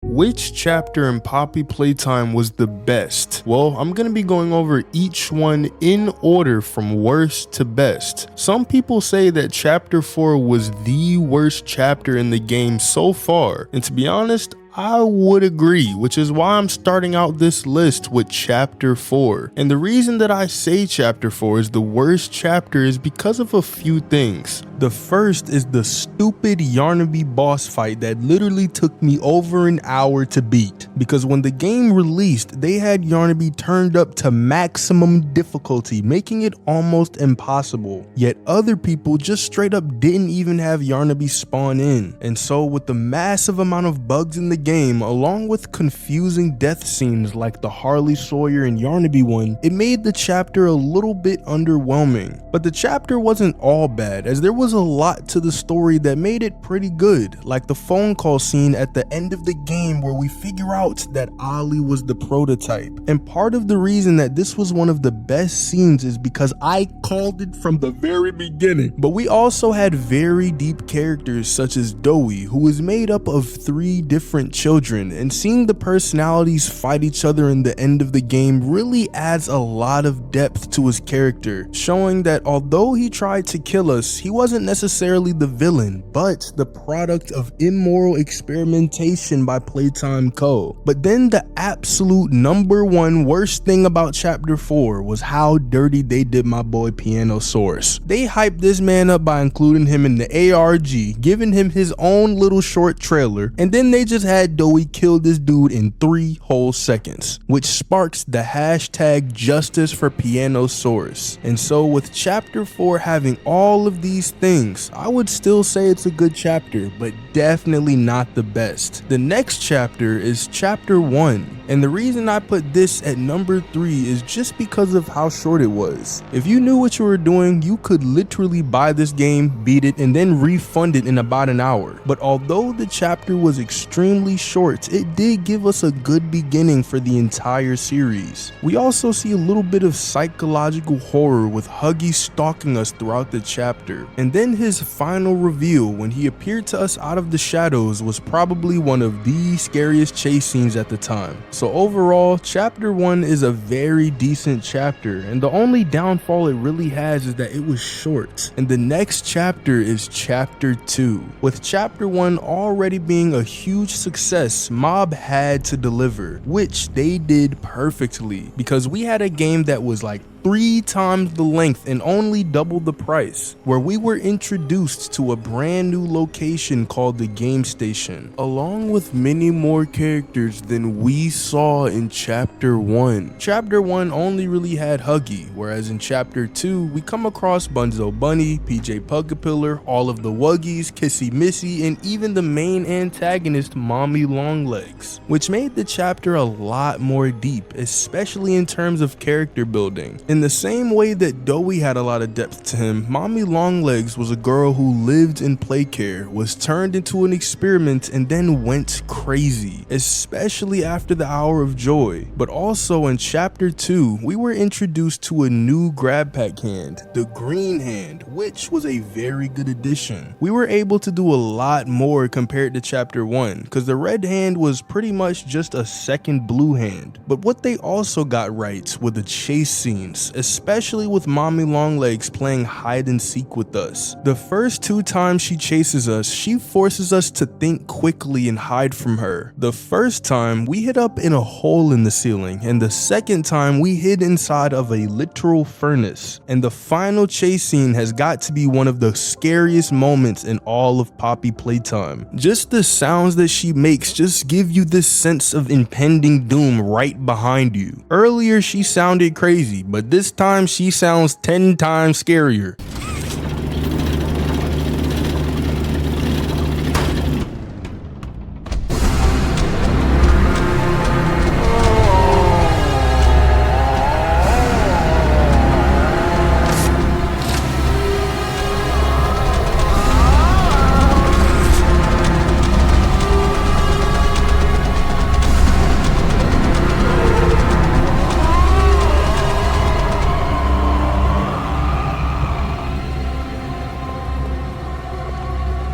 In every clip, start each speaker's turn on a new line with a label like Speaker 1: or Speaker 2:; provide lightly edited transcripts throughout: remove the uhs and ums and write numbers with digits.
Speaker 1: Which chapter in Poppy Playtime was the best? Well, I'm gonna be going over each one in order from worst to best. Some people say that chapter 4 was the worst chapter in the game so far, and to be honest, I would agree, which is why I'm starting out this list with chapter 4. And the reason that I say chapter 4 is the worst chapter is because of a few things. The first is the stupid Yarnaby boss fight that literally took me over an hour to beat. Because when the game released, they had Yarnaby turned up to maximum difficulty, making it almost impossible. Yet other people just straight up didn't even have Yarnaby spawn in. And so with the massive amount of bugs in the game, along with confusing death scenes like the Harley Sawyer and Yarnaby one, it made the chapter a little bit underwhelming. But the chapter wasn't all bad, as there was a lot to the story that made it pretty good, like the phone call scene at the end of the game where we figure out that Ollie was the prototype. And part of the reason that this was one of the best scenes is because I called it from the very beginning. But we also had very deep characters such as Doey, who is made up of 3 different children, and seeing the personalities fight each other in the end of the game really adds a lot of depth to his character, showing that although he tried to kill us, he wasn't necessarily the villain, but the product of immoral experimentation by Playtime Co. But then the absolute #1 worst thing about chapter 4 was how dirty they did my boy Pianosaurus. They hyped this man up by including him in the ARG, giving him his own little short trailer, and then they just had Doey kill this dude in 3 whole seconds, which sparks the hashtag justice for Pianosaurus. And so with chapter 4 having all of these things, I would still say it's a good chapter, but definitely not the best. The next chapter is chapter 1, and the reason I put this at number 3 is just because of how short it was. If you knew what you were doing, you could literally buy this game, beat it, and then refund it in about an hour. But although the chapter was extremely short, it did give us a good beginning for the entire series. We also see a little bit of psychological horror with Huggy stalking us throughout the chapter, and then his final reveal when he appeared to us out of the shadows was probably one of the scariest chase scenes at the time. So overall, chapter 1 is a very decent chapter, and the only downfall it really has is that it was short. And the next chapter is chapter 2. With chapter 1 already being a huge success, Mob had to deliver, which they did perfectly, because we had a game that was like 3 times the length and only double the price, where we were introduced to a brand new location called the Game Station, along with many more characters than we saw in chapter 1. Chapter 1 only really had Huggy, whereas in chapter 2 we come across Bunzo Bunny, PJ Pugapillar, all of the Wuggies, Kissy Missy, and even the main antagonist Mommy Longlegs, which made the chapter a lot more deep, especially in terms of character building. In the same way that Doey had a lot of depth to him, Mommy Longlegs was a girl who lived in Playcare, was turned into an experiment, and then went crazy, especially after the Hour of Joy. But also in chapter 2, we were introduced to a new grab pack hand, the Green Hand, which was a very good addition. We were able to do a lot more compared to chapter 1, because the Red Hand was pretty much just a second blue hand. But what they also got right were the chase scenes, especially with Mommy Longlegs playing hide and seek with us. The first 2 times she chases us, she forces us to think quickly and hide from her. The first time we hid up in a hole in the ceiling, and the second time we hid inside of a literal furnace. And the final chase scene has got to be one of the scariest moments in all of Poppy Playtime. Just the sounds that she makes just give you this sense of impending doom right behind you. Earlier she sounded crazy, but this time she sounds 10 times scarier.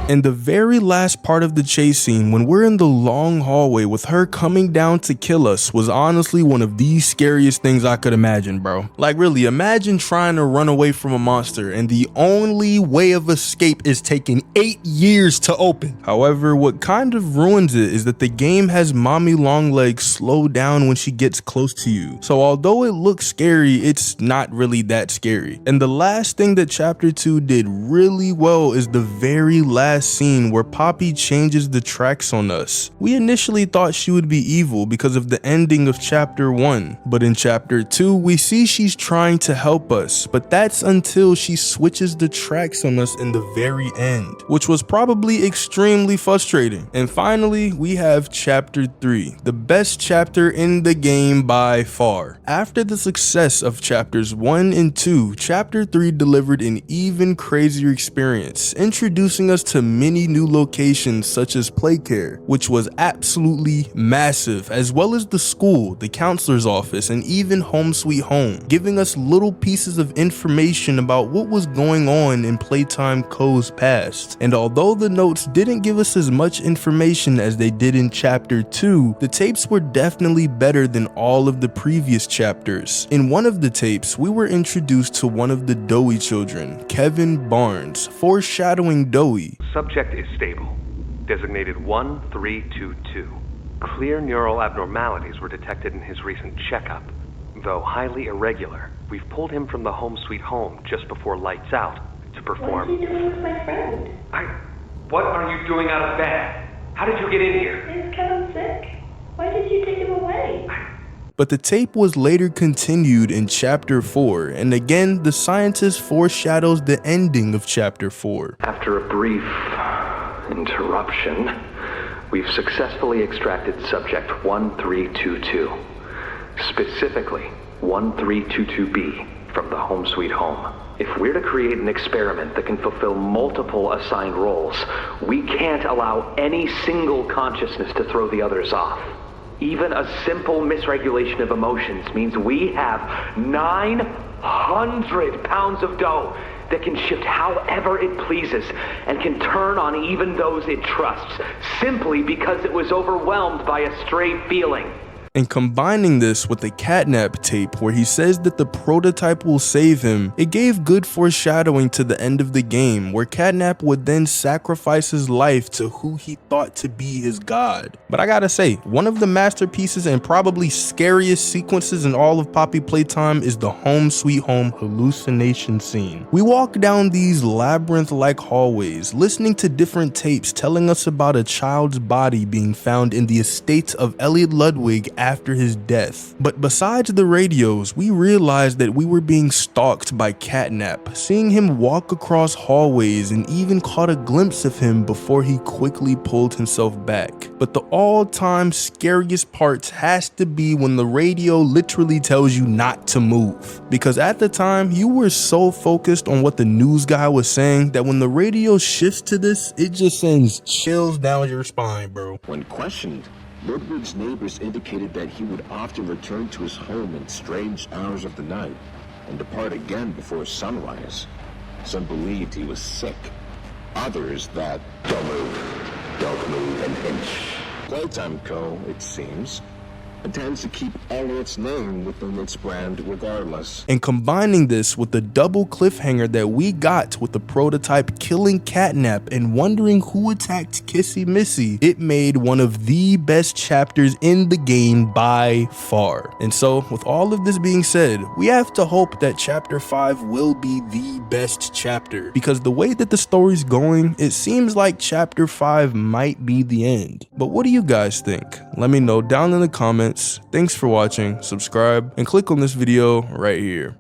Speaker 1: And the very last part of the chase scene, when we're in the long hallway with her coming down to kill us, was honestly one of the scariest things I could imagine, bro. Like really, imagine trying to run away from a monster and the only way of escape is taking 8 years to open. However, what kind of ruins it is that the game has Mommy Longlegs slow down when she gets close to you. So although it looks scary, it's not really that scary. And the last thing that chapter 2 did really well is the very last scene where Poppy changes the tracks on us. We initially thought she would be evil because of the ending of chapter 1, but in chapter 2 we see she's trying to help us, but that's until she switches the tracks on us in the very end, which was probably extremely frustrating. And finally, we have chapter 3, the best chapter in the game by far. After the success of chapters 1 and 2, chapter 3 delivered an even crazier experience, introducing us to many new locations such as Playcare, which was absolutely massive, as well as the school, the counselor's office, and even Home Sweet Home, giving us little pieces of information about what was going on in Playtime Co's past. And although the notes didn't give us as much information as they did in chapter 2, the tapes were definitely better than all of the previous chapters. In one of the tapes, we were introduced to one of the Doughy children, Kevin Barnes, foreshadowing Doughy.
Speaker 2: Subject is stable. Designated 1322. Clear neural abnormalities were detected in his recent checkup. Though highly irregular, we've pulled him from the Home Sweet Home just before lights out to perform.
Speaker 3: What is he doing with my friend?
Speaker 2: What are you doing out of bed? How did you get in here?
Speaker 3: Is Kevin sick? Why did you take him away?
Speaker 1: But the tape was later continued in chapter 4, and again the scientist foreshadows the ending of chapter 4.
Speaker 2: After a brief interruption, we've successfully extracted subject 1322, specifically 1322B from the Home Sweet Home. If we're to create an experiment that can fulfill multiple assigned roles, we can't allow any single consciousness to throw the others off. Even a simple misregulation of emotions means we have 900 pounds of dough that can shift however it pleases and can turn on even those it trusts, simply because it was overwhelmed by a stray feeling.
Speaker 1: And combining this with the Catnap tape where he says that the prototype will save him, it gave good foreshadowing to the end of the game, where Catnap would then sacrifice his life to who he thought to be his god. But I gotta say, one of the masterpieces and probably scariest sequences in all of Poppy Playtime is the Home Sweet Home hallucination scene. We walk down these labyrinth-like hallways, listening to different tapes telling us about a child's body being found in the estate of Elliot Ludwig after his death. But besides the radios, we realized that we were being stalked by Catnap, seeing him walk across hallways, and even caught a glimpse of him before he quickly pulled himself back. But the all-time scariest part has to be when the radio literally tells you not to move, because at the time you were so focused on what the news guy was saying that when the radio shifts to this, it just sends chills down your spine, bro.
Speaker 4: When questioned, Ludwig's neighbors indicated that he would often return to his home in strange hours of the night and depart again before sunrise. Some believed he was sick. Others that, don't move an inch. Playtime Co., it seems, intends to keep all of its name within its brand regardless.
Speaker 1: And combining this with the double cliffhanger that we got with the prototype killing Catnap and wondering who attacked Kissy Missy, it made one of the best chapters in the game by far. And so with all of this being said, we have to hope that chapter 5 will be the best chapter, because the way that the story's going, it seems like chapter 5 might be the end. But what do you guys think? Let me know down in the comments. Thanks for watching, subscribe, and click on this video right here.